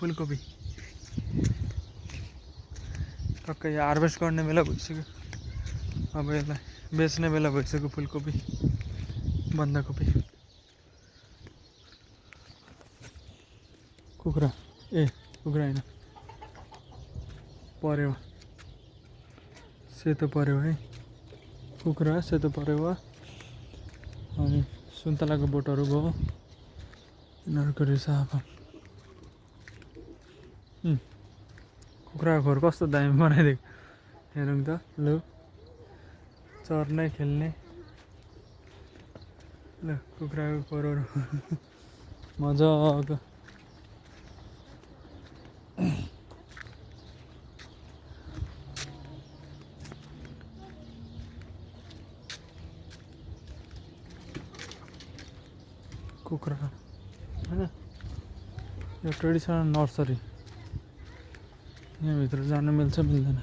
फुलकोपी टक्कै हार्भेस्ट गर्ने बेला भइसक्यो। अब यसलाई बेच्ने बेला भइसक्यो। फुलकोपी बन्दाकोपी कुखुरा कुखुरा होइन परेवा सेतो परेवा है। कुखुरा सेतो परेवा अनि सुन्तलाको बोटहरू भयो यिनीहरूको रहेछ। अब कुखुराको खोर कस्तो दामी बनाइदिएको हेरौँ त। लु चर्ने खेल्ने ल कुखुराको खोरहरू मजाको। कुखुरा होइन यो ट्रेडिसनल नर्सरी। यहाँभित्र जानु मिल्छ मिल्दैन।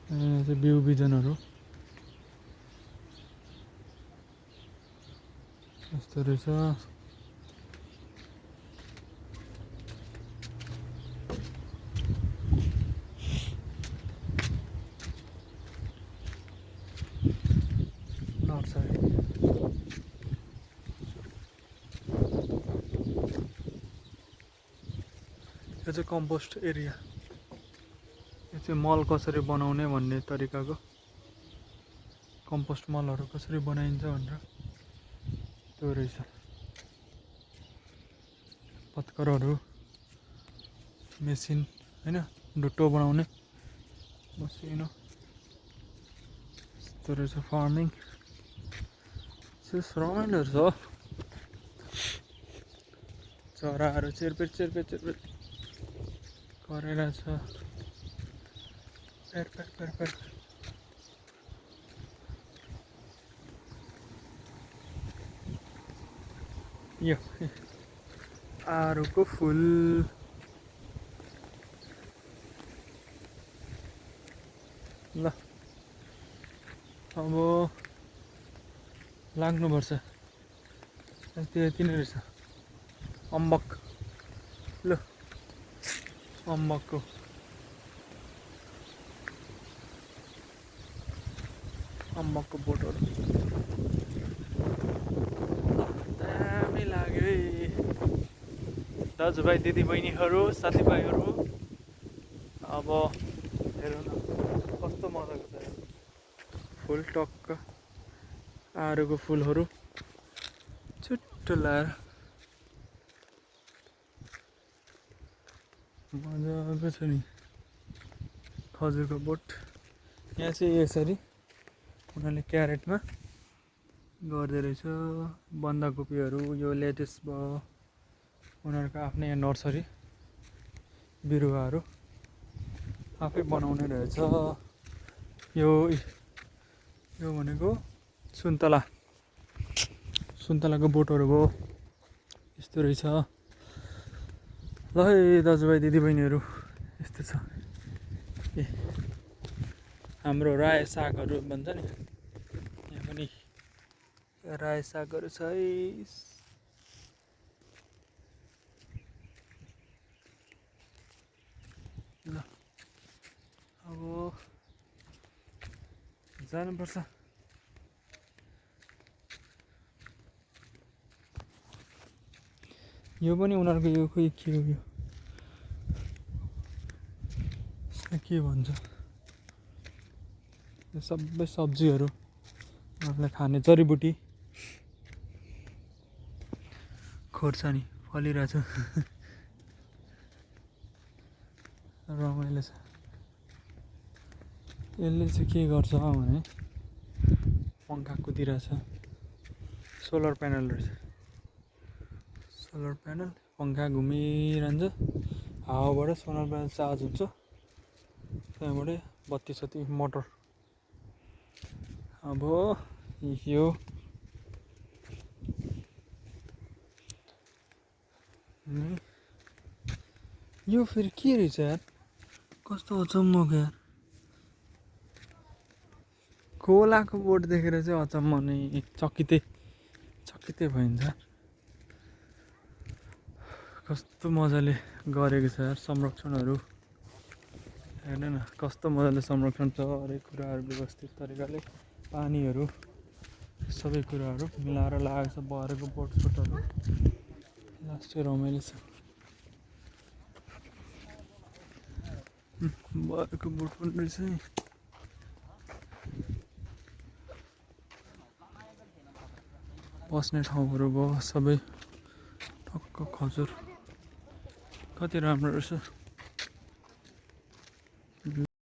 यहाँ चाहिँ बिउ बिजनहरू यस्तो रहेछ। नर्सरी यो चाहिँ कम्पोस्ट एरिया। यो चाहिँ मल कसरी बनाउने भन्ने तरिकाको कम्पोस्ट मलहरू कसरी बनाइन्छ भनेर त्यो रहेछ। पत्करहरू मेसिन होइन डुट्टो बनाउने मसिनो यस्तो रहेछ। फार्मिङ रमाइलो छ। चराहरू चिरपिर चिरपिर चिरपिर गरेर छ। पेर पेर पेर पेर यो आरुको फुल ल अब लाग्नुपर्छ। त्यो यति नै रहेछ। अम्बक ल अम्बकको बोटहरू दामी लाग्यो है। दाजुभाइ दिदीबहिनीहरू साथीभाइहरू अब हेरौँ न कस्तो मजाको छ फुल। टक्क आरुको फुलहरू छुट्टो लाएर मजाको छ नि। खजुरको बोट यहाँ चाहिँ यसरी उनीहरूले क्यारेटमा गर्दै रहेछ। बन्दाकोपीहरू यो लेटेस भयो। उनीहरूको आफ्नै यहाँ नर्सरी बिरुवाहरू आफै बनाउने रहेछ। यो भनेको सुन्तलाको बोटहरू भयो यस्तो रहेछ। ल है दाजुभाइ दिदीबहिनीहरू यस्तो छ। हाम्रो रायो सागहरू भन्छ नि यहाँ पनि रायो सागहरू छ है। ल अब जानुपर्छ। यो पनि उनीहरूको यो खोइ के हो यो के भन्छ। यो सबै सब्जीहरू उनीहरूले खाने जडीबुटी खोर्सानी फलिरहेछ। रमाइलो छ। यसले चाहिँ के गर्छ भने पङ्खा कुदिरहेछ। सोलर प्यानल रहेछ। सोलर प्यानल पङ्खा घुमिरहन्छ। हावाबाट सोलर प्यानल चार्ज हुन्छ। त्यहाँबाट बत्ती सत्ती मोटर। अब यो फेरि के रहेछ यार कस्तो अचम्मको यार। खोलाको बोट देखेर चाहिँ अचम्म नै चकितै चकितै भइन्छ। कस्तो मजाले गरेको छ यार संरक्षणहरू। हेर्नु न कस्तो मजाले संरक्षण छ, हरेक कुराहरू व्यवस्थित तरिकाले पानीहरू सबै कुराहरू मिलाएर लागेको छ। भरेको बोटसोटहरू लास्ट रमाइलो छ। भरेको बोट पनि रहेछ है। बस्ने ठाउँहरू भयो सबै टक्क खजुर, कति राम्रो रहेछ।